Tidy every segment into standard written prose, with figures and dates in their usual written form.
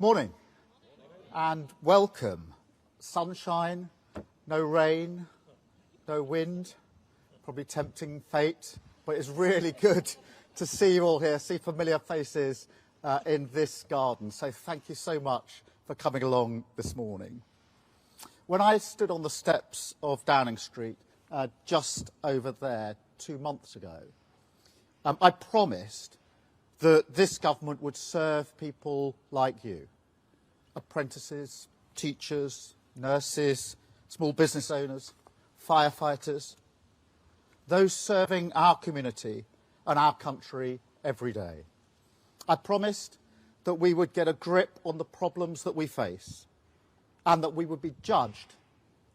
Morning and welcome. Sunshine, no rain, no wind, probably tempting fate, but it's really good to see you all here, see familiar faces in this garden. So thank you so much for coming along this morning. When I stood on the steps of Downing Street just over there 2 months ago, I promised that this government would serve people like you, apprentices, teachers, nurses, small business owners, firefighters, those serving our community and our country every day. I promised that we would get a grip on the problems that we face and that we would be judged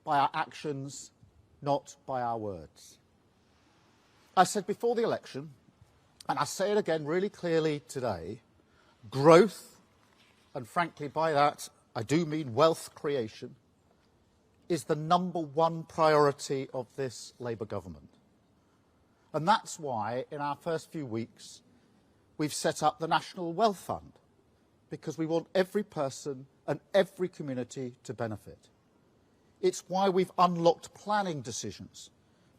by our actions, not by our words. I said before the election, and I say it again really clearly today, growth, and frankly by that I do mean wealth creation, is the #1 priority of this Labour government. And that's why in our first few weeks we've set up the National Wealth Fund, because we want every person and every community to benefit. It's why we've unlocked planning decisions,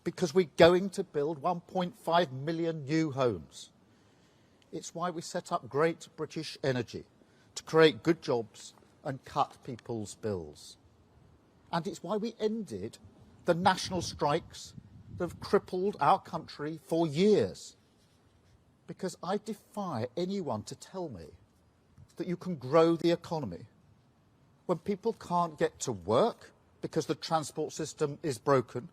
because we're going to build 1.5 million new homes. It's why we set up Great British Energy, to create good jobs and cut people's bills. And it's why we ended the national strikes that have crippled our country for years. Because I defy anyone to tell me that you can grow the economy when people can't get to work because the transport system is broken,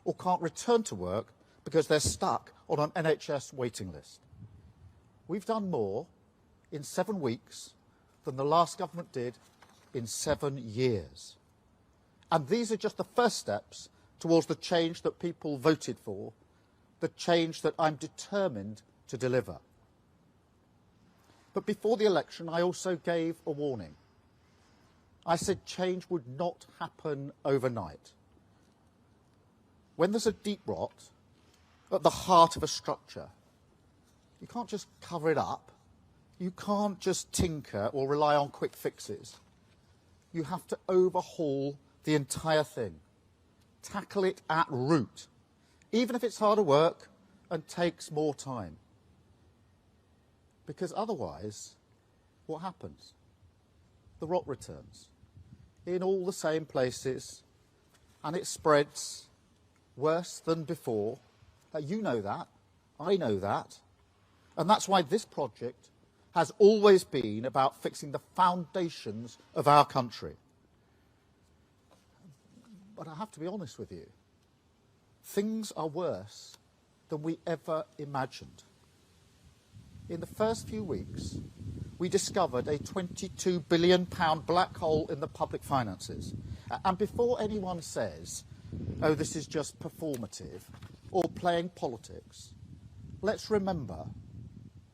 or can't return to work because they're stuck on an NHS waiting list. We've done more in 7 weeks than the last government did in 7 years. And these are just the first steps towards the change that people voted for, the change that I'm determined to deliver. But before the election, I also gave a warning. I said change would not happen overnight. When there's a deep rot at the heart of a structure, you can't just cover it up. You can't just tinker or rely on quick fixes. You have to overhaul the entire thing, tackle it at root, even if it's harder work and takes more time. Because otherwise, what happens? The rot returns in all the same places, and it spreads worse than before. You know that, I know that, and that's why this project has always been about fixing the foundations of our country. But I have to be honest with you, things are worse than we ever imagined. In the first few weeks, we discovered a £22 billion black hole in the public finances. And before anyone says, oh, this is just performative or playing politics, let's remember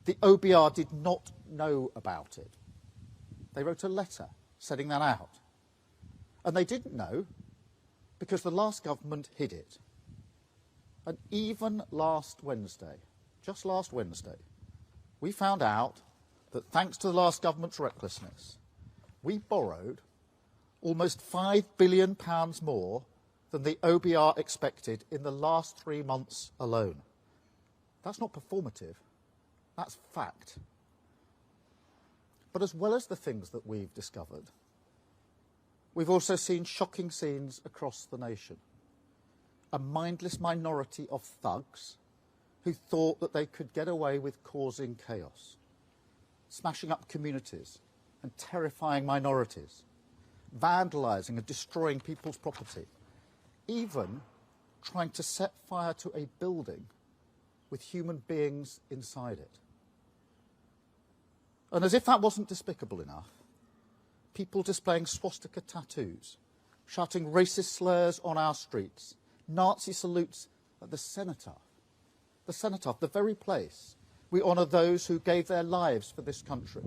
the OBR did not know about it. They wrote a letter setting that out. And they didn't know because the last government hid it. And even last Wednesday, just last Wednesday, we found out that thanks to the last government's recklessness, we borrowed almost £5 billion more than the OBR expected in the last 3 months alone. That's not performative, that's fact. But as well as the things that we've discovered, we've also seen shocking scenes across the nation. A mindless minority of thugs who thought that they could get away with causing chaos, smashing up communities and terrifying minorities, vandalising and destroying people's property, even trying to set fire to a building with human beings inside it. And as if that wasn't despicable enough, people displaying swastika tattoos, shouting racist slurs on our streets, Nazi salutes at the cenotaph, the very place we honour those who gave their lives for this country,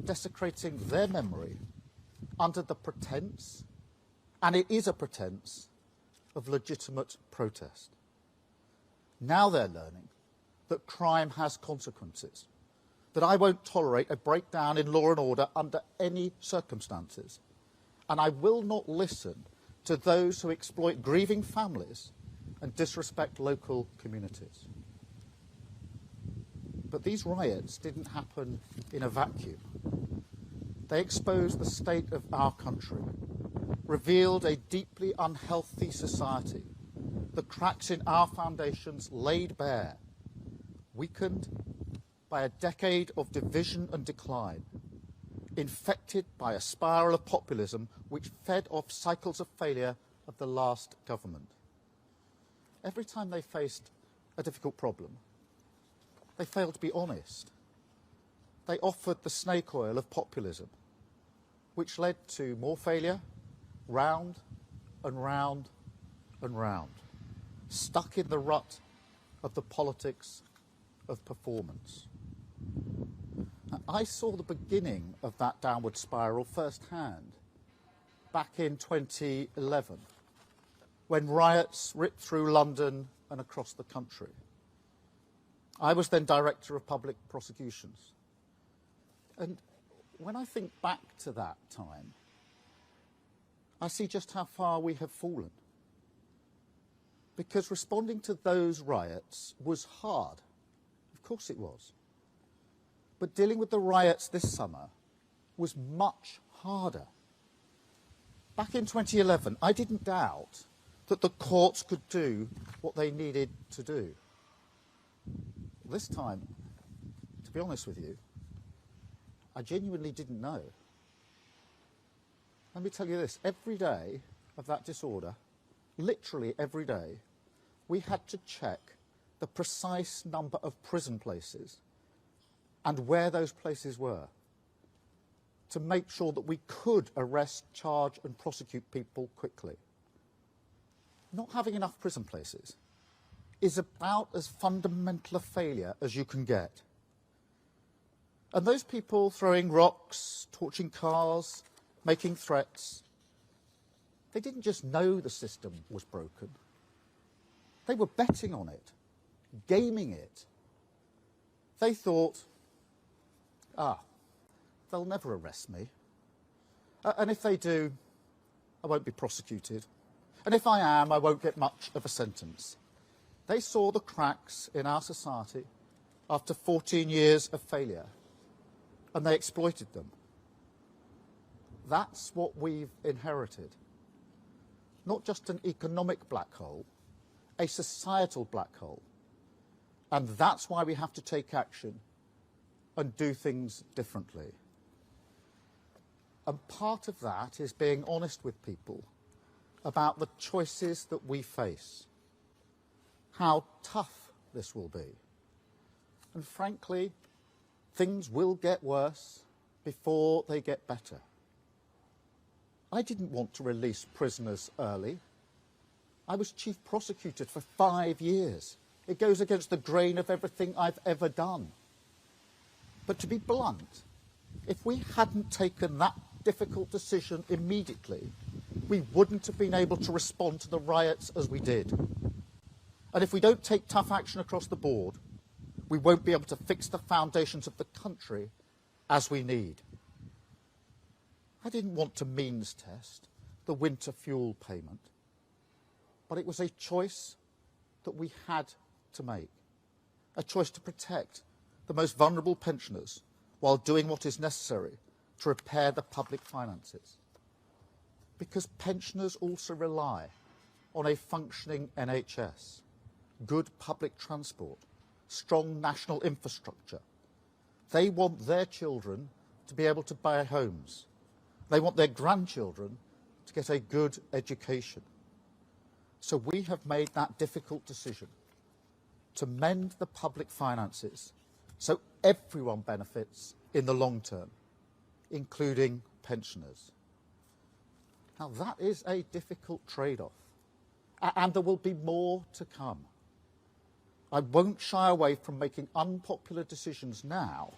desecrating their memory under the pretence, and it is a pretence, of legitimate protest. Now they're learning that crime has consequences, that I won't tolerate a breakdown in law and order under any circumstances. And I will not listen to those who exploit grieving families and disrespect local communities. But these riots didn't happen in a vacuum. They exposed the state of our country, revealed a deeply unhealthy society, the cracks in our foundations laid bare, weakened by a decade of division and decline, infected by a spiral of populism which fed off cycles of failure of the last government. Every time they faced a difficult problem, they failed to be honest. They offered the snake oil of populism, which led to more failure, round and round and round, stuck in the rut of the politics of performance. I saw the beginning of that downward spiral firsthand back in 2011, when riots ripped through London and across the country. I was then Director of Public Prosecutions. And when I think back to that time, I see just how far we have fallen. Because responding to those riots was hard. Of course it was. But dealing with the riots this summer was much harder. Back in 2011, I didn't doubt that the courts could do what they needed to do. This time, to be honest with you, I genuinely didn't know. Let me tell you this, every day of that disorder, literally every day, we had to check the precise number of prison places and where those places were to make sure that we could arrest, charge and prosecute people quickly. Not having enough prison places is about as fundamental a failure as you can get. And those people throwing rocks, torching cars, making threats, they didn't just know the system was broken. They were betting on it, gaming it. They thought, they'll never arrest me. And if they do, I won't be prosecuted. And if I am, I won't get much of a sentence. They saw the cracks in our society after 14 years of failure, and they exploited them. That's what we've inherited. Not just an economic black hole, a societal black hole. And that's why we have to take action and do things differently. And part of that is being honest with people about the choices that we face, how tough this will be. And frankly, things will get worse before they get better. I didn't want to release prisoners early. I was chief prosecutor for 5 years. It goes against the grain of everything I've ever done. But to be blunt, if we hadn't taken that difficult decision immediately, we wouldn't have been able to respond to the riots as we did. And if we don't take tough action across the board, we won't be able to fix the foundations of the country as we need. I didn't want to means test the winter fuel payment, but it was a choice that we had to make, a choice to protect the most vulnerable pensioners while doing what is necessary to repair the public finances. Because pensioners also rely on a functioning NHS, good public transport, strong national infrastructure. They want their children to be able to buy homes. They want their grandchildren to get a good education. So we have made that difficult decision to mend the public finances so everyone benefits in the long term, including pensioners. Now that is a difficult trade-off, and there will be more to come. I won't shy away from making unpopular decisions now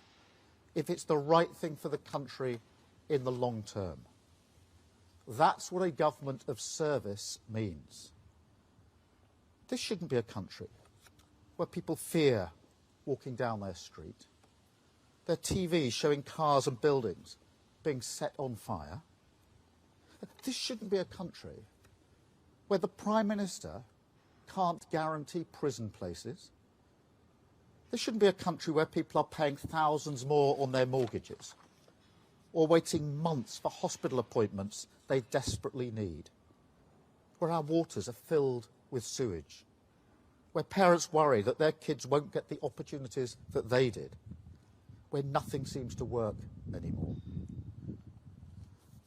if it's the right thing for the country in the long term. That's what a government of service means. This shouldn't be a country where people fear walking down their street. Their TVs showing cars and buildings being set on fire. This shouldn't be a country where the Prime Minister can't guarantee prison places. This shouldn't be a country where people are paying thousands more on their mortgages or waiting months for hospital appointments they desperately need, where our waters are filled with sewage, where parents worry that their kids won't get the opportunities that they did, where nothing seems to work anymore.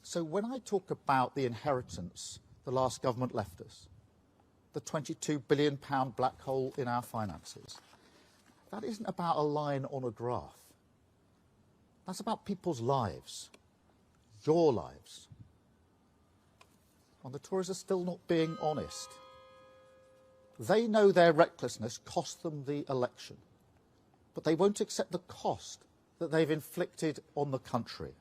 So when I talk about the inheritance the last government left us, the £22 billion black hole in our finances, that isn't about a line on a graph. That's about people's lives, your lives. And the Tories are still not being honest. They know their recklessness cost them the election, but they won't accept the cost that they've inflicted on the country.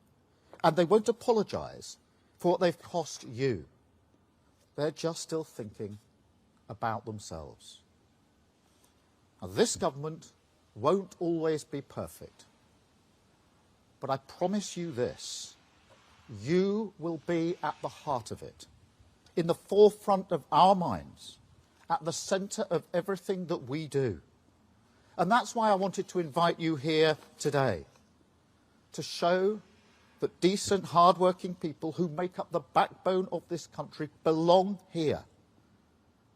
And they won't apologise for what they've cost you. They're just still thinking about themselves. Now, this government won't always be perfect. But I promise you this, you will be at the heart of it, in the forefront of our minds, at the centre of everything that we do. And that's why I wanted to invite you here today, to show that decent, hard-working people who make up the backbone of this country belong here.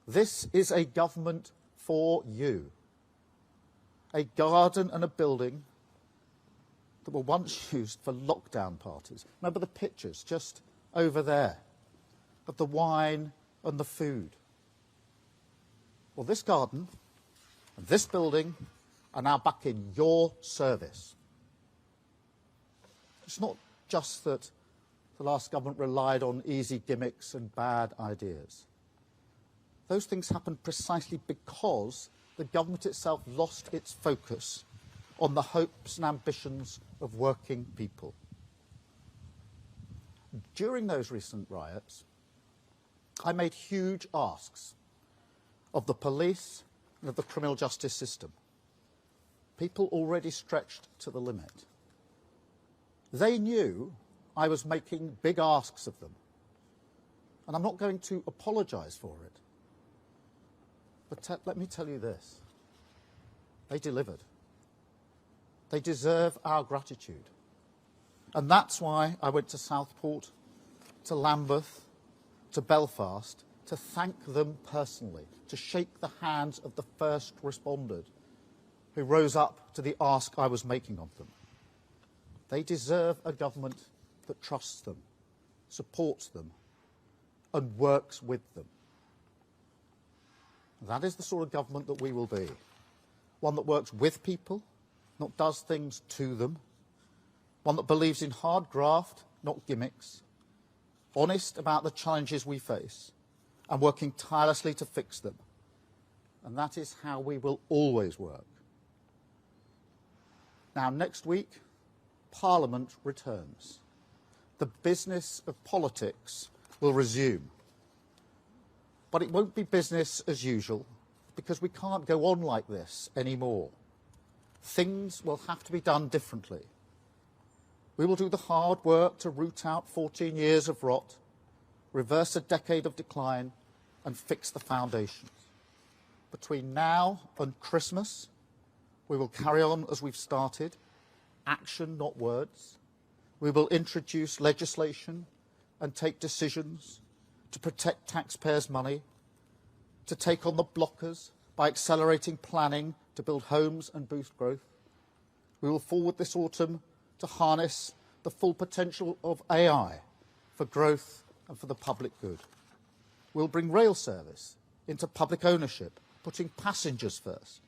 This is a government for you. A garden and a building that were once used for lockdown parties. Remember the pictures just over there of the wine and the food. Well, this garden and this building are now back in your service. It's not just that the last government relied on easy gimmicks and bad ideas. Those things happened precisely because the government itself lost its focus on the hopes and ambitions of working people. During those recent riots, I made huge asks of the police and of the criminal justice system. People already stretched to the limit. They knew I was making big asks of them, and I'm not going to apologise for it. But let me tell you this, they delivered. They deserve our gratitude. And that's why I went to Southport, to Lambeth, to Belfast, to thank them personally, to shake the hands of the first responders who rose up to the ask I was making of them. They deserve a government that trusts them, supports them, and works with them. That is the sort of government that we will be. One that works with people, not does things to them. One that believes in hard graft, not gimmicks. Honest about the challenges we face and working tirelessly to fix them. And that is how we will always work. Now, next week, Parliament returns. The business of politics will resume. But it won't be business as usual, because we can't go on like this anymore. Things will have to be done differently. We will do the hard work to root out 14 years of rot, reverse a decade of decline, and fix the foundations. Between now and Christmas, we will carry on as we've started, action, not words. We will introduce legislation and take decisions to protect taxpayers' money, to take on the blockers by accelerating planning to build homes and boost growth. We will forward this autumn to harness the full potential of AI for growth and for the public good. We'll bring rail service into public ownership, putting passengers first.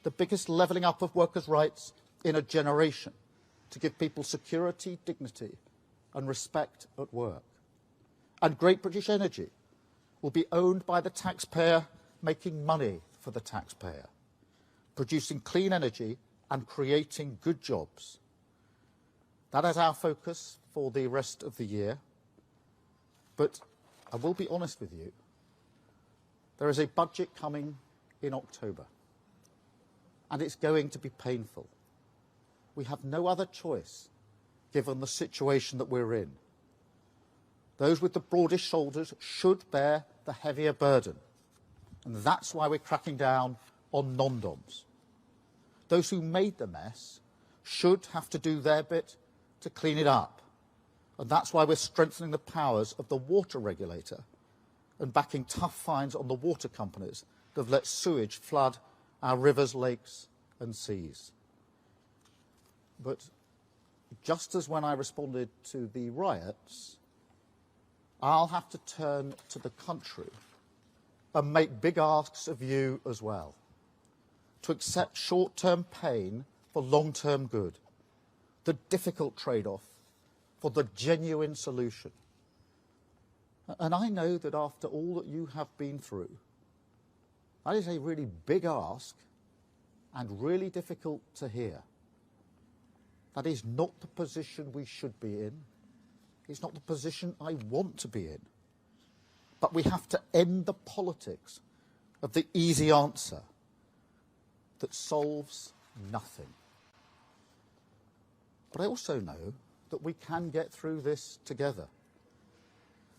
The biggest levelling up of workers' rights in a generation to give people security, dignity and respect at work. And Great British Energy will be owned by the taxpayer, making money for the taxpayer, producing clean energy and creating good jobs. That is our focus for the rest of the year. But I will be honest with you, there is a budget coming in October, and it's going to be painful. we have no other choice given the situation that we're in. Those with the broadest shoulders should bear the heavier burden, and that's why we're cracking down on non-DOMs. Those who made the mess should have to do their bit to clean it up, and that's why we're strengthening the powers of the water regulator and backing tough fines on the water companies that have let sewage flood our rivers, lakes and seas. But just as when I responded to the riots, I'll have to turn to the country and make big asks of you as well, to accept short-term pain for long-term good, the difficult trade-off for the genuine solution. And I know that after all that you have been through, that is a really big ask and really difficult to hear. That is not the position we should be in. It's not the position I want to be in. But we have to end the politics of the easy answer that solves nothing. But I also know that we can get through this together.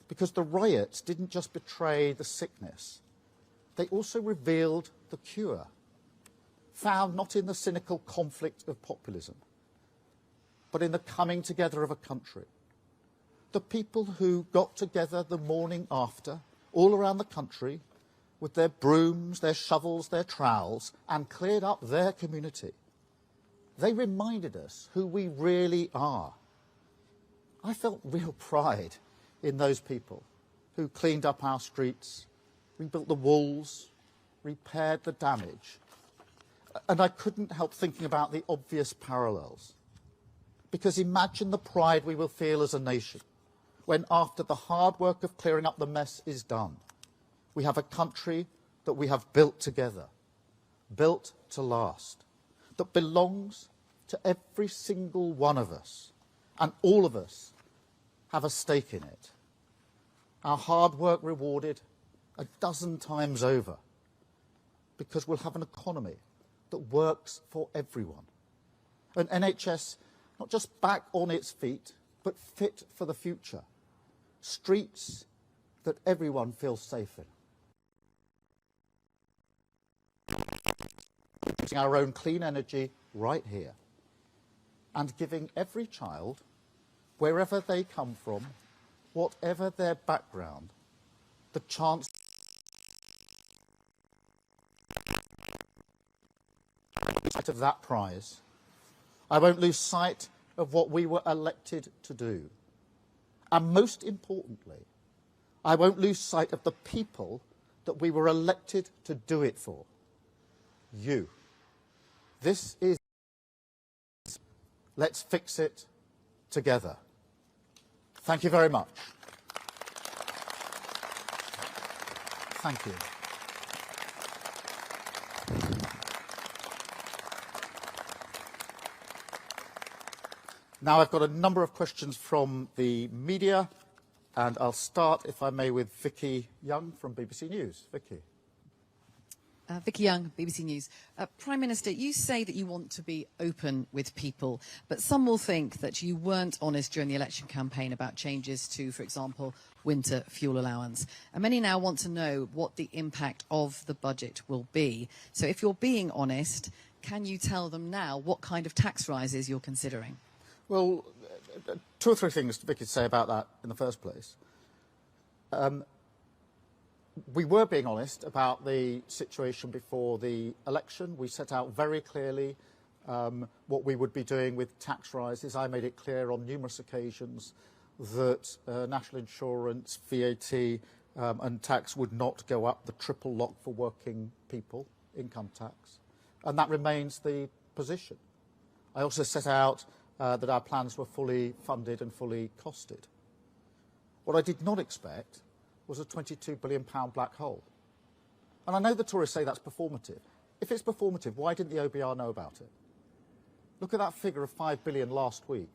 Because the riots didn't just betray the sickness, they also revealed the cure, found not in the cynical conflict of populism, but in the coming together of a country. The people who got together the morning after, all around the country, with their brooms, their shovels, their trowels, and cleared up their community. They reminded us who we really are. I felt real pride in those people who cleaned up our streets, rebuilt the walls, repaired the damage. And I couldn't help thinking about the obvious parallels. Because imagine the pride we will feel as a nation when, after the hard work of clearing up the mess is done, we have a country that we have built together, built to last, that belongs to every single one of us, and all of us have a stake in it. Our hard work rewarded a dozen times over, because we'll have an economy that works for everyone. An NHS not just back on its feet, but fit for the future. Streets that everyone feels safe in. Producing our own clean energy right here. And giving every child, wherever they come from, whatever their background, the chance of that prize. I won't lose sight of what we were elected to do. And most importantly, I won't lose sight of the people that we were elected to do it for. You. This is... Let's fix it together. Thank you very much. Thank you. Now I've got a number of questions from the media, and I'll start, if I may, with Vicky Young from BBC News. Vicky. Vicky Young, BBC News. Prime Minister, you say that you want to be open with people, but some will think that you weren't honest during the election campaign about changes to, for example, winter fuel allowance. And many now want to know what the impact of the budget will be. So if you're being honest, can you tell them now what kind of tax rises you're considering? Well, two or three things Vicky to say about that in the first place. We were being honest about the situation before the election. We set out very clearly what we would be doing with tax rises. I made it clear on numerous occasions that national insurance, VAT and tax would not go up, the triple lock for working people, income tax. And that remains the position. I also set out that our plans were fully funded and fully costed. What I did not expect was a £22 billion black hole. And I know the Tories say that's performative. If it's performative, why didn't the OBR know about it? Look at that figure of £5 billion last week,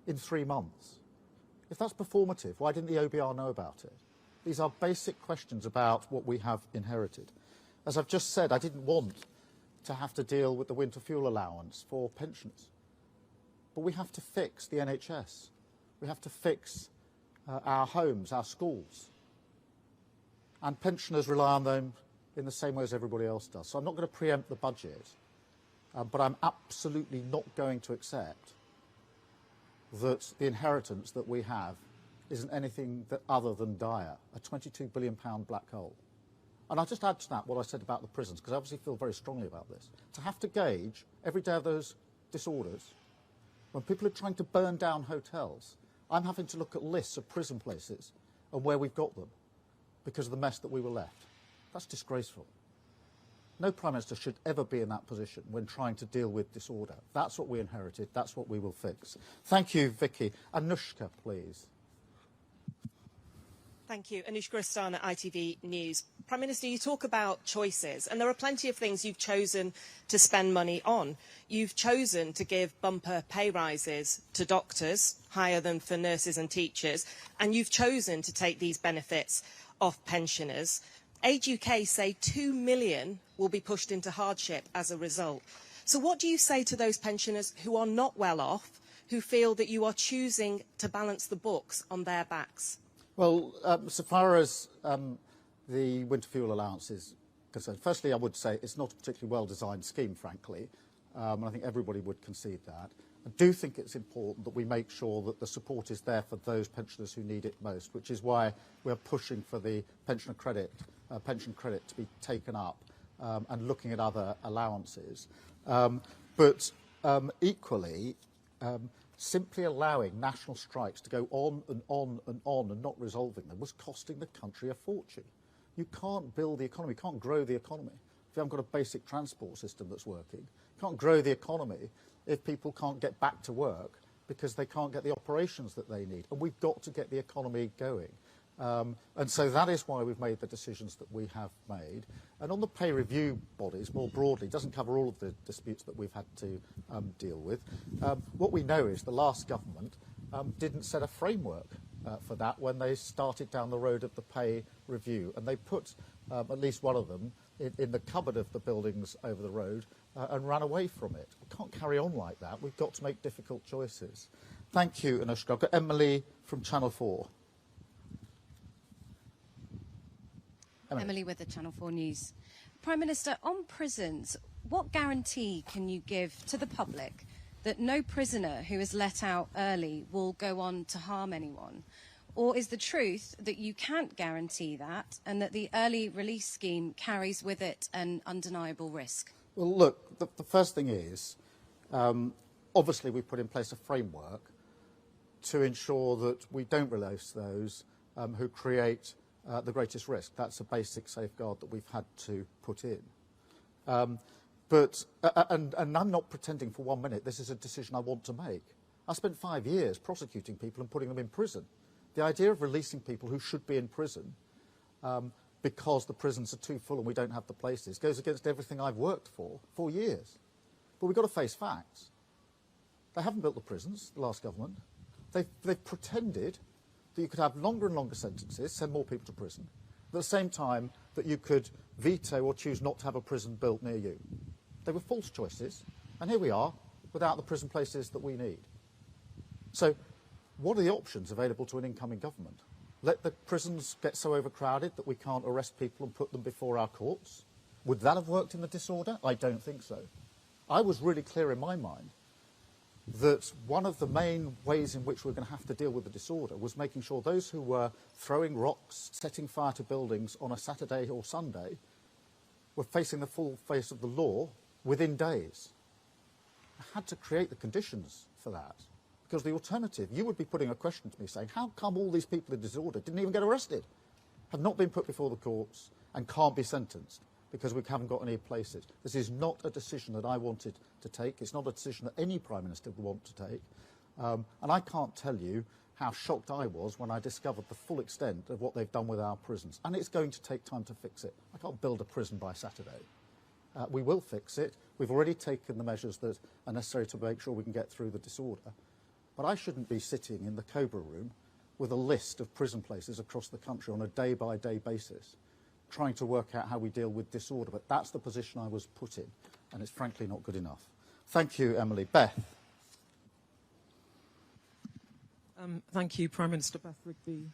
in 3 months. If that's performative, why didn't the OBR know about it? These are basic questions about what we have inherited. As I've just said, I didn't want to have to deal with the winter fuel allowance for pensioners. but we have to fix the NHS. We have to fix our homes, our schools. And pensioners rely on them in the same way as everybody else does. So I'm not going to preempt the budget, but I'm absolutely not going to accept that the inheritance that we have isn't anything other than dire, a £22 billion black hole. And I'll just add to that what I said about the prisons, because I obviously feel very strongly about this. To have to gauge every day of those disorders, when people are trying to burn down hotels, I'm having to look at lists of prison places and where we've got them because of the mess that we were left. That's disgraceful. No Prime Minister should ever be in that position when trying to deal with disorder. That's what we inherited. That's what we will fix. Thank you, Vicky. Anushka, please. Thank you. Anushka Rastana, ITV News. Prime Minister, you talk about choices, and there are plenty of things you've chosen to spend money on. You've chosen to give bumper pay rises to doctors, higher than for nurses and teachers, and you've chosen to take these benefits off pensioners. Age UK say 2 million will be pushed into hardship as a result. So what do you say to those pensioners who are not well off, who feel that you are choosing to balance the books on their backs? Well, so far as the winter fuel allowance is concerned, firstly, I would say it's not a particularly well-designed scheme, frankly, and I think everybody would concede that. I do think it's important that we make sure that the support is there for those pensioners who need it most, which is why we're pushing for the pension credit to be taken up and looking at other allowances. But equally, simply allowing national strikes to go on and on and on and not resolving them was costing the country a fortune. You can't build the economy, you can't grow the economy if you haven't got a basic transport system that's working. You can't grow the economy if people can't get back to work because they can't get the operations that they need. And we've got to get the economy going. And so that is why we've made the decisions that we have made. And on the pay review bodies, more broadly, doesn't cover all of the disputes that we've had to deal with. What we know is the last government didn't set a framework for that when they started down the road of the pay review. And they put at least one of them in the cupboard of the buildings over the road and ran away from it. We can't carry on like that. We've got to make difficult choices. Thank you, Anushka. I've got Emily from Channel 4. Emily with the Channel 4 News. Prime Minister, on prisons, what guarantee can you give to the public that no prisoner who is let out early will go on to harm anyone? Or is the truth that you can't guarantee that and that the early release scheme carries with it an undeniable risk? Well, look, the first thing is, obviously we put in place a framework to ensure that we don't release those who create the greatest risk. That's a basic safeguard that we've had to put in. And I'm not pretending for 1 minute this is a decision I want to make. I spent 5 years prosecuting people and putting them in prison. The idea of releasing people who should be in prison because the prisons are too full and we don't have the places goes against everything I've worked for years. But we've got to face facts. They haven't built the prisons, the last government. They've pretended that you could have longer and longer sentences, send more people to prison, at the same time that you could veto or choose not to have a prison built near you. They were false choices, and here we are, without the prison places that we need. So, what are the options available to an incoming government? Let the prisons get so overcrowded that we can't arrest people and put them before our courts? Would that have worked in the disorder? I don't think so. I was really clear in my mind that one of the main ways in which we're going to have to deal with the disorder was making sure those who were throwing rocks, setting fire to buildings on a Saturday or Sunday were facing the full face of the law within days. I had to create the conditions for that, because the alternative, you would be putting a question to me saying, how come all these people in disorder didn't even get arrested, have not been put before the courts and can't be sentenced because we haven't got any places? This is not a decision that I wanted to take. It's not a decision that any Prime Minister would want to take. And I can't tell you how shocked I was when I discovered the full extent of what they've done with our prisons. And it's going to take time to fix it. I can't build a prison by Saturday. We will fix it. We've already taken the measures that are necessary to make sure we can get through the disorder. But I shouldn't be sitting in the Cobra room with a list of prison places across the country on a day-by-day basis, trying to work out how we deal with disorder. But that's the position I was put in, and it's frankly not good enough. Thank you, Emily. Beth. Thank you, Prime Minister. Beth Rigby,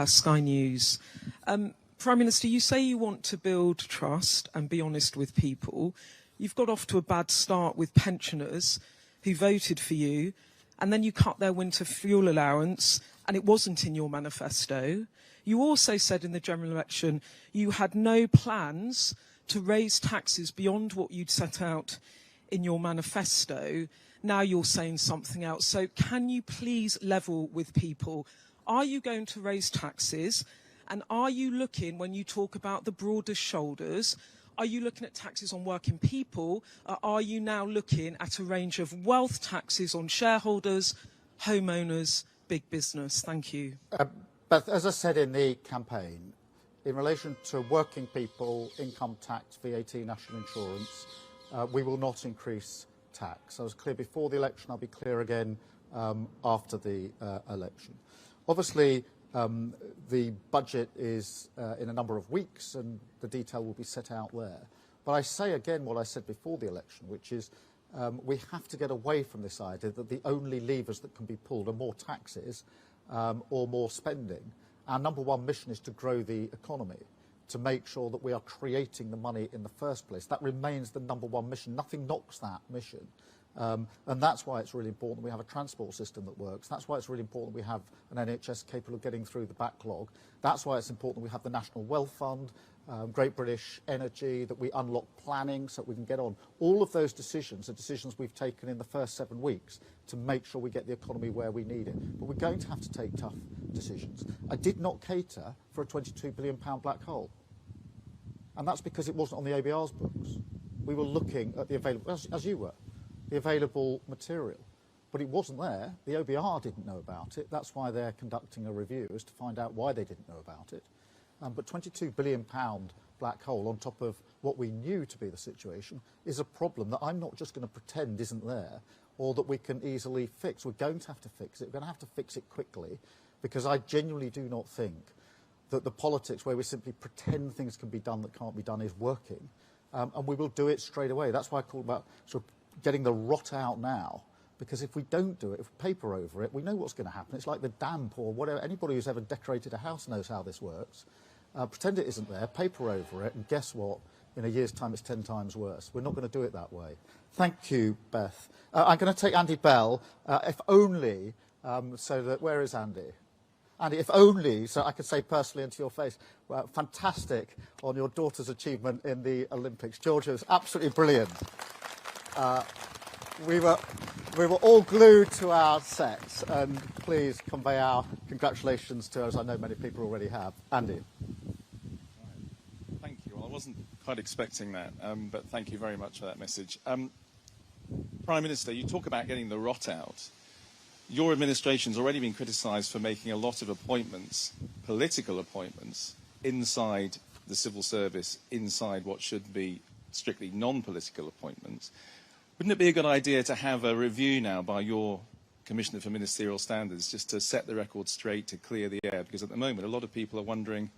Sky News. Prime Minister, you say you want to build trust and be honest with people. You've got off to a bad start with pensioners who voted for you, and then you cut their winter fuel allowance, and it wasn't in your manifesto. You also said in the general election you had no plans to raise taxes beyond what you'd set out in your manifesto. Now you're saying something else. So can you please level with people? Are you going to raise taxes? And are you looking, when you talk about the broadest shoulders, are you looking at taxes on working people? Or are you now looking at a range of wealth taxes on shareholders, homeowners, big business? Thank you. But as I said in the campaign, in relation to working people, income tax, VAT, national insurance, we will not increase tax. I was clear before the election, I'll be clear again after the election. Obviously, the budget is in a number of weeks and the detail will be set out there. But I say again what I said before the election, which is we have to get away from this idea that the only levers that can be pulled are more taxes or more spending. Our number one mission is to grow the economy, to make sure that we are creating the money in the first place. That remains the number one mission. Nothing knocks that mission. And that's why it's really important we have a transport system that works. That's why it's really important we have an NHS capable of getting through the backlog. That's why it's important we have the National Wealth Fund, Great British Energy, that we unlock planning so that we can get on. All of those decisions are decisions we've taken in the first 7 weeks to make sure we get the economy where we need it. But we're going to have to take tough decisions. I did not cater for a £22 billion black hole. And that's because it wasn't on the ABR's books. We were looking at the available, as you were, the available material. But it wasn't there. The OBR didn't know about it. That's why they're conducting a review, is to find out why they didn't know about it. But £22 billion black hole on top of what we knew to be the situation is a problem that I'm not just going to pretend isn't there or that we can easily fix. We're going to have to fix it. We're going to have to fix it quickly, because I genuinely do not think that the politics where we simply pretend things can be done that can't be done is working. And we will do it straight away. That's why I call about sort of getting the rot out now. Because if we don't do it, if we paper over it, we know what's going to happen. It's like the damp or whatever. Anybody who's ever decorated a house knows how this works. Pretend it isn't there, paper over it, and guess what? In a year's time, it's 10 times worse. We're not going to do it that way. Thank you, Beth. I'm going to take Andy Bell, if only, so that, where is Andy? Andy, if only, so I could say personally into your face, well, fantastic on your daughter's achievement in the Olympics. Georgia was absolutely brilliant. We were all glued to our sets, and please convey our congratulations to us. I know many people already have. Andy. Thank you. Well, I wasn't quite expecting that, but thank you very much for that message. Prime Minister, you talk about getting the rot out. Your administration's already been criticised for making a lot of appointments, political appointments, inside the civil service, inside what should be strictly non-political appointments. Wouldn't it be a good idea to have a review now by your Commissioner for Ministerial Standards, just to set the record straight, to clear the air? Because at the moment, a lot of people are wondering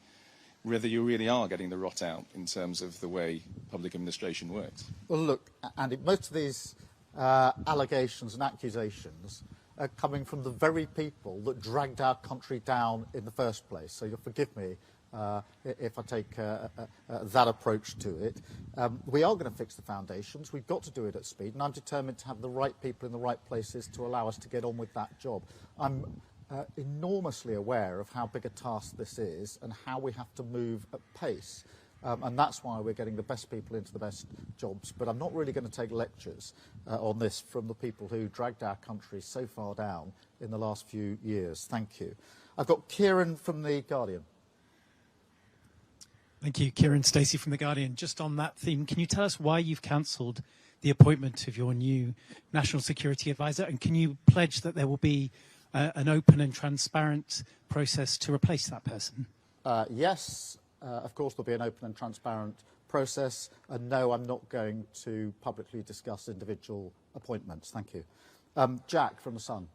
whether you really are getting the rot out in terms of the way public administration works. Well, look, Andy, most of these allegations and accusations are coming from the very people that dragged our country down in the first place. So you'll forgive me if I take that approach to it. We are going to fix the foundations. We've got to do it at speed, and I'm determined to have the right people in the right places to allow us to get on with that job. I'm enormously aware of how big a task this is and how we have to move at pace. And that's why we're getting the best people into the best jobs. But I'm not really going to take lectures on this from the people who dragged our country so far down in the last few years. Thank you. I've got Kieran from The Guardian. Thank you. Kieran Stacey from The Guardian. Just on that theme, can you tell us why you've cancelled the appointment of your new National Security Advisor? And can you pledge that there will be an open and transparent process to replace that person? Yes. Of course, there'll be an open and transparent process. And no, I'm not going to publicly discuss individual appointments. Thank you. Jack from The Sun.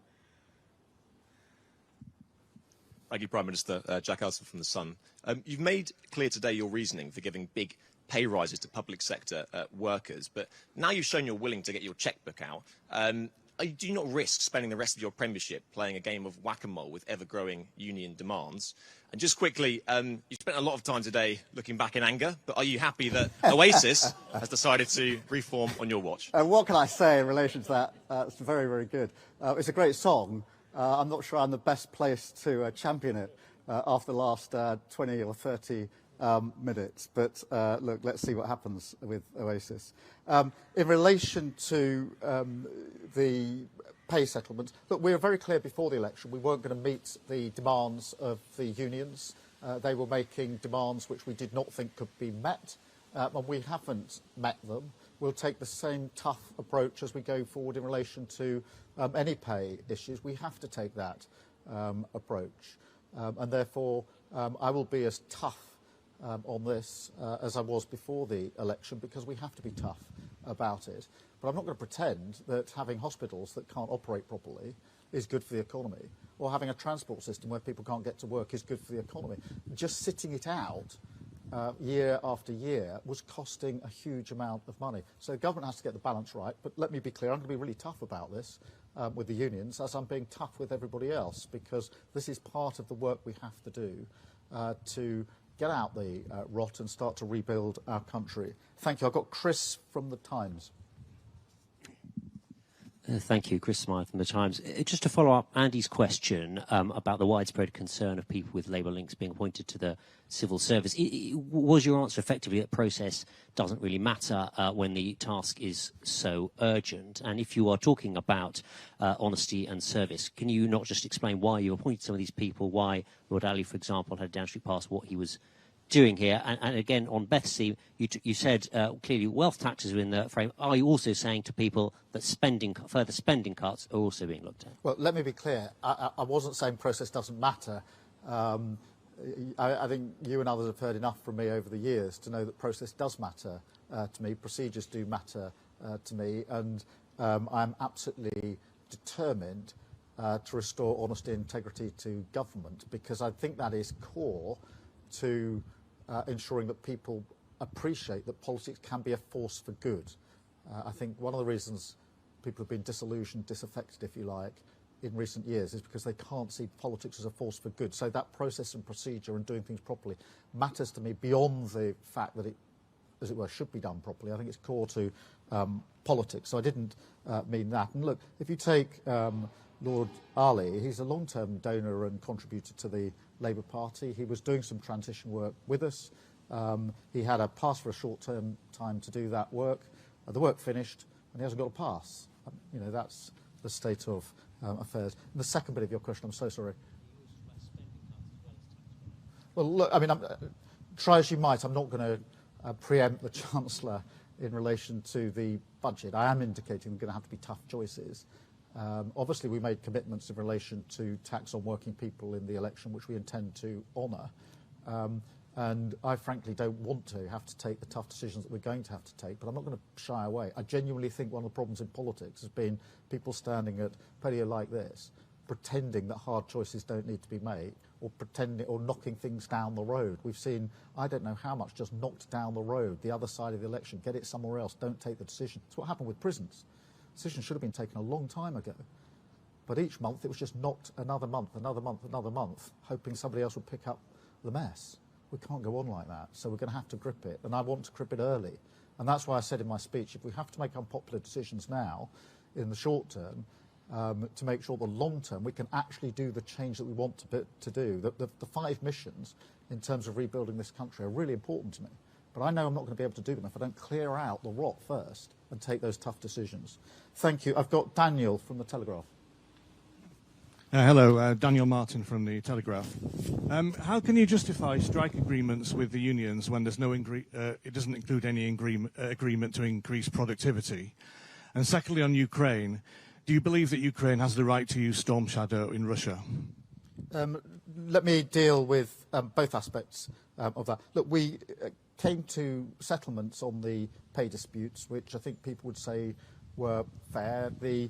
Thank you, Prime Minister. Jack Elson from The Sun. You've made clear today your reasoning for giving big pay rises to public sector workers, but now you've shown you're willing to get your chequebook out. do you not risk spending the rest of your premiership playing a game of whack-a-mole with ever-growing union demands? And just quickly, you spent a lot of time today looking back in anger, but are you happy that Oasis has decided to reform on your watch? What can I say in relation to that? It's very, very good. It's a great song. I'm not sure I'm the best place to champion it after the last 20 or 30 minutes. But look, let's see what happens with Oasis. In relation to the pay settlement, look, we were very clear before the election we weren't going to meet the demands of the unions. They were making demands which we did not think could be met, and we haven't met them. We'll take the same tough approach as we go forward in relation to any pay issues. We have to take that approach, and therefore I will be as tough on this as I was before the election, because we have to be tough about it. But I'm not going to pretend that having hospitals that can't operate properly is good for the economy, or having a transport system where people can't get to work is good for the economy. Just sitting it out year after year was costing a huge amount of money. So the government has to get the balance right. But let me be clear, I'm going to be really tough about this with the unions, as I'm being tough with everybody else, because this is part of the work we have to do to get out the rot and start to rebuild our country. Thank you. I've got Chris from The Times. Thank you, Chris Smythe from The Times. Just to follow up Andy's question about the widespread concern of people with Labour links being appointed to the civil service, was your answer effectively that process doesn't really matter when the task is so urgent? And if you are talking about honesty and service, can you not just explain why you appointed some of these people, why Lord Ali, for example, had a downstreet pass, what he was doing here? And again, on Beth's, you said clearly wealth taxes are in the frame. Are you also saying to people that further spending cuts are also being looked at? Well, let me be clear. I wasn't saying process doesn't matter. I think you and others have heard enough from me over the years to know that process does matter to me. Procedures do matter to me. And I'm absolutely determined to restore honesty and integrity to government, because I think that is core to ensuring that people appreciate that politics can be a force for good. I think one of the reasons people have been disillusioned, disaffected, if you like, in recent years is because they can't see politics as a force for good. So that process and procedure and doing things properly matters to me beyond the fact that it, as it were, should be done properly. I think it's core to politics. So I didn't mean that. And look, if you take Lord Ali, he's a long-term donor and contributor to the Labour Party. He was doing some transition work with us. He had a pass for a short-term time to do that work. The work finished, and he hasn't got a pass. You know, that's the state of affairs. And the second bit of your question, I'm so sorry. Well, look, I mean, try as you might, I'm not going to preempt the Chancellor in relation to the budget. I am indicating there are going to have to be tough choices. Obviously, we made commitments in relation to tax on working people in the election, which we intend to honour. And I frankly don't want to have to take the tough decisions that we're going to have to take, but I'm not going to shy away. I genuinely think one of the problems in politics has been people standing at podium like this, pretending that hard choices don't need to be made, or pretending or knocking things down the road. We've seen, I don't know how much, just knocked down the road, the other side of the election. Get it somewhere else. Don't take the decision. It's what happened with prisons. Decision should have been taken a long time ago. But each month it was just knocked another month, another month, another month, hoping somebody else would pick up the mess. We can't go on like that, so we're going to have to grip it, and I want to grip it early. And that's why I said in my speech, if we have to make unpopular decisions now, in the short term, to make sure the long term we can actually do the change that we want to do. The 5 missions in terms of rebuilding this country are really important to me. But I know I'm not going to be able to do them if I don't clear out the rot first and take those tough decisions. Thank you. I've got Daniel from The Telegraph. Hello, Daniel Martin from The Telegraph. How can you justify strike agreements with the unions when there's no it doesn't include any agreement to increase productivity? And secondly, on Ukraine, do you believe that Ukraine has the right to use Storm Shadow in Russia? Let me deal with both aspects of that. Look, we came to settlements on the pay disputes, which I think people would say were fair. The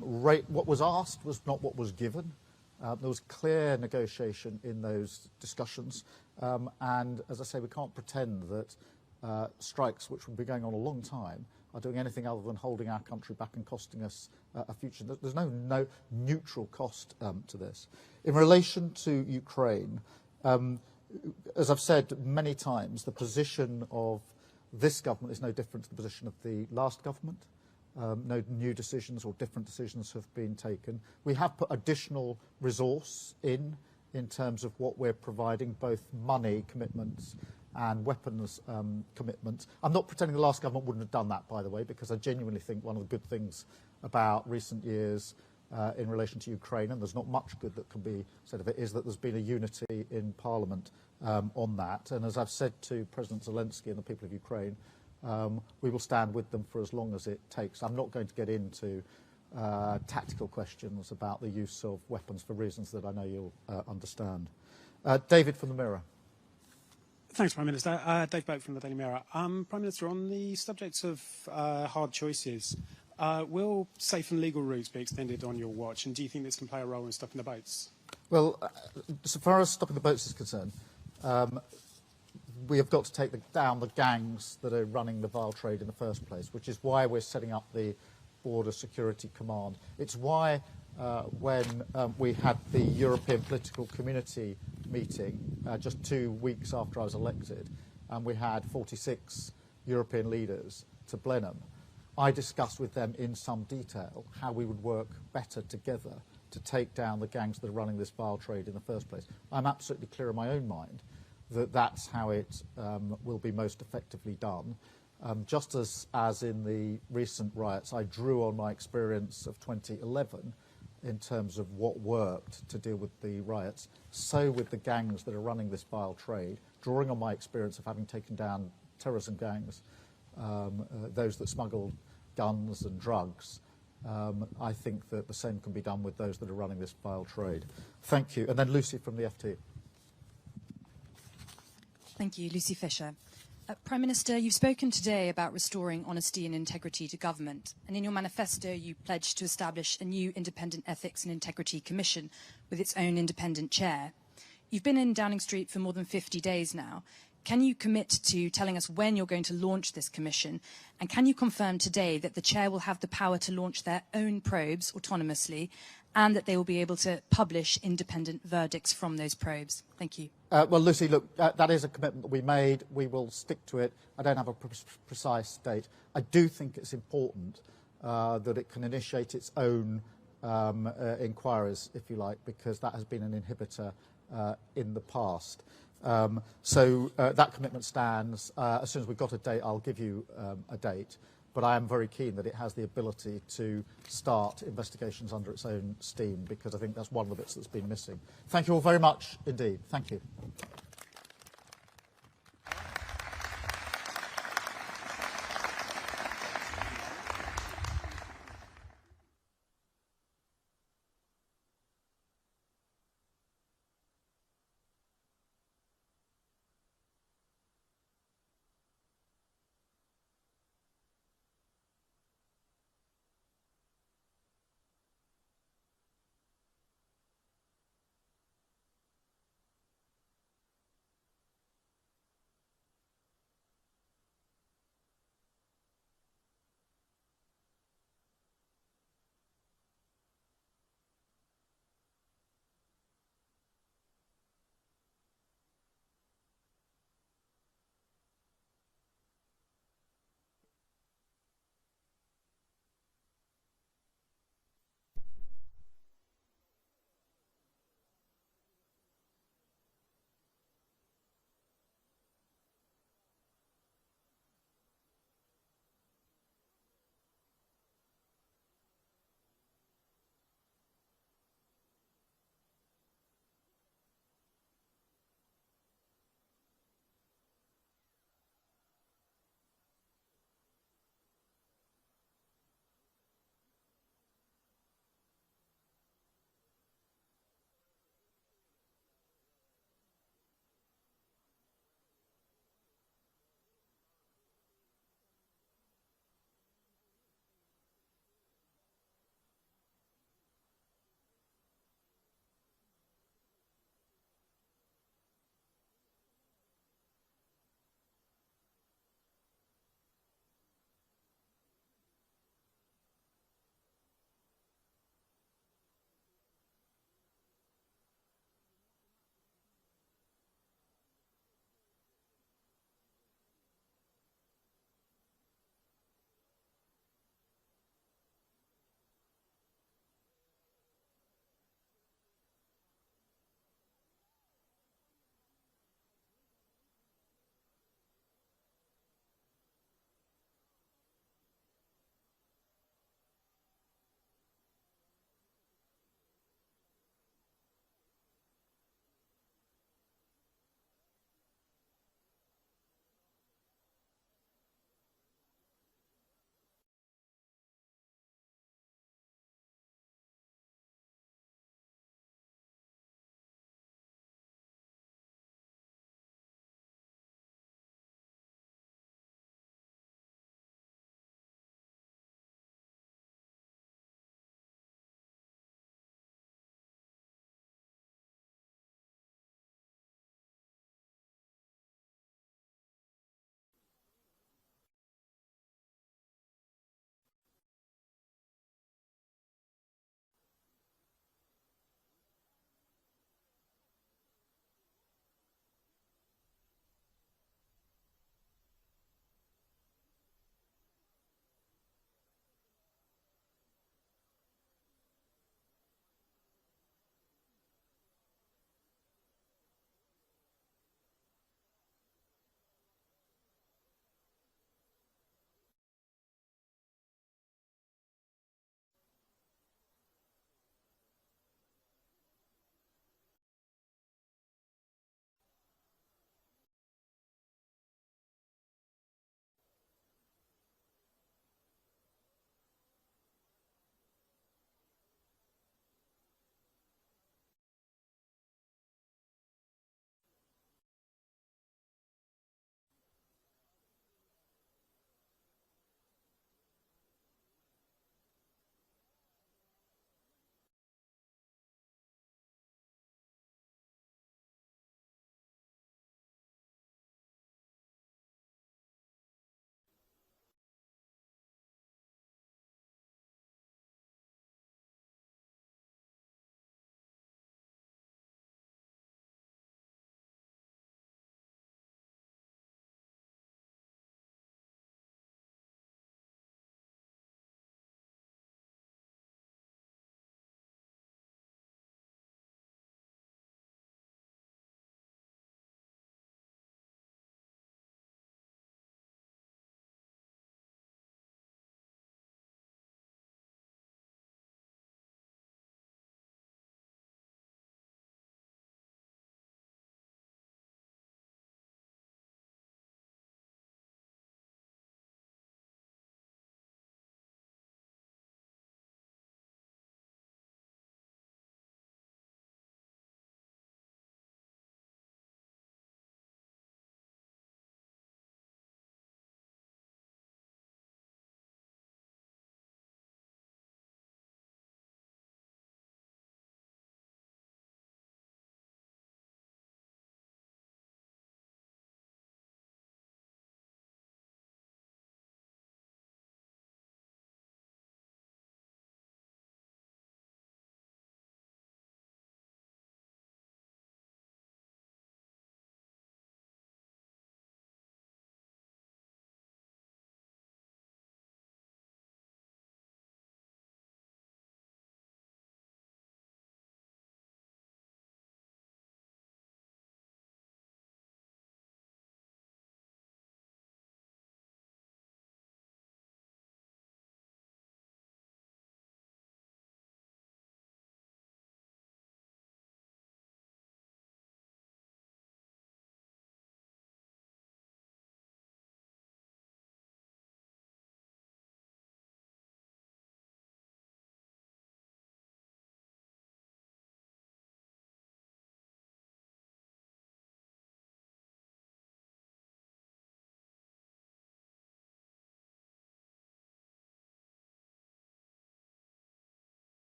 rate, what was asked was not what was given. There was clear negotiation in those discussions. And as I say, we can't pretend that strikes, which have been going on a long time, are doing anything other than holding our country back and costing us a future. There's no neutral cost to this. In relation to Ukraine, as I've said many times, the position of this government is no different to the position of the last government. No new decisions or different decisions have been taken. We have put additional resource in terms of what we're providing, both money commitments and weapons commitments. I'm not pretending the last government wouldn't have done that, by the way, because I genuinely think one of the good things about recent years in relation to Ukraine, and there's not much good that can be said of it, is that there's been a unity in Parliament on that. And as I've said to President Zelensky and the people of Ukraine, we will stand with them for as long as it takes. I'm not going to get into tactical questions about the use of weapons for reasons that I know you'll understand. David from the Mirror. Thanks, Prime Minister. Dave Boak from the Daily Mirror. Prime Minister, on the subject of hard choices, will safe and legal routes be extended on your watch, and do you think this can play a role in stopping the boats? Well, so far as stopping the boats is concerned, we have got to take down the gangs that are running the vile trade in the first place, which is why we're setting up the Border Security Command. It's why when we had the European Political Community meeting just 2 weeks after I was elected, and we had 46 European leaders to Blenheim, I discussed with them in some detail how we would work better together to take down the gangs that are running this vile trade in the first place. I'm absolutely clear in my own mind that that's how it will be most effectively done. Just as in the recent riots, I drew on my experience of 2011 in terms of what worked to deal with the riots, so with the gangs that are running this vile trade, drawing on my experience of having taken down terrorism gangs, those that smuggle guns and drugs, I think that the same can be done with those that are running this vile trade. Thank you. And then Lucy from the FT. Thank you. Lucy Fisher. Prime Minister, you've spoken today about restoring honesty and integrity to government, and in your manifesto you pledged to establish a new independent ethics and integrity commission with its own independent chair. You've been in Downing Street for more than 50 days now. Can you commit to telling us when you're going to launch this commission, and can you confirm today that the chair will have the power to launch their own probes autonomously, and that they will be able to publish independent verdicts from those probes? Thank you. Well, Lucy, look, that is a commitment that we made. We will stick to it. I don't have a precise date. I do think it's important that it can initiate its own inquiries, if you like, because that has been an inhibitor in the past. So that commitment stands. As soon as we've got a date, I'll give you a date. But I am very keen that it has the ability to start investigations under its own steam, because I think that's one of the bits that's been missing. Thank you all very much indeed. Thank you.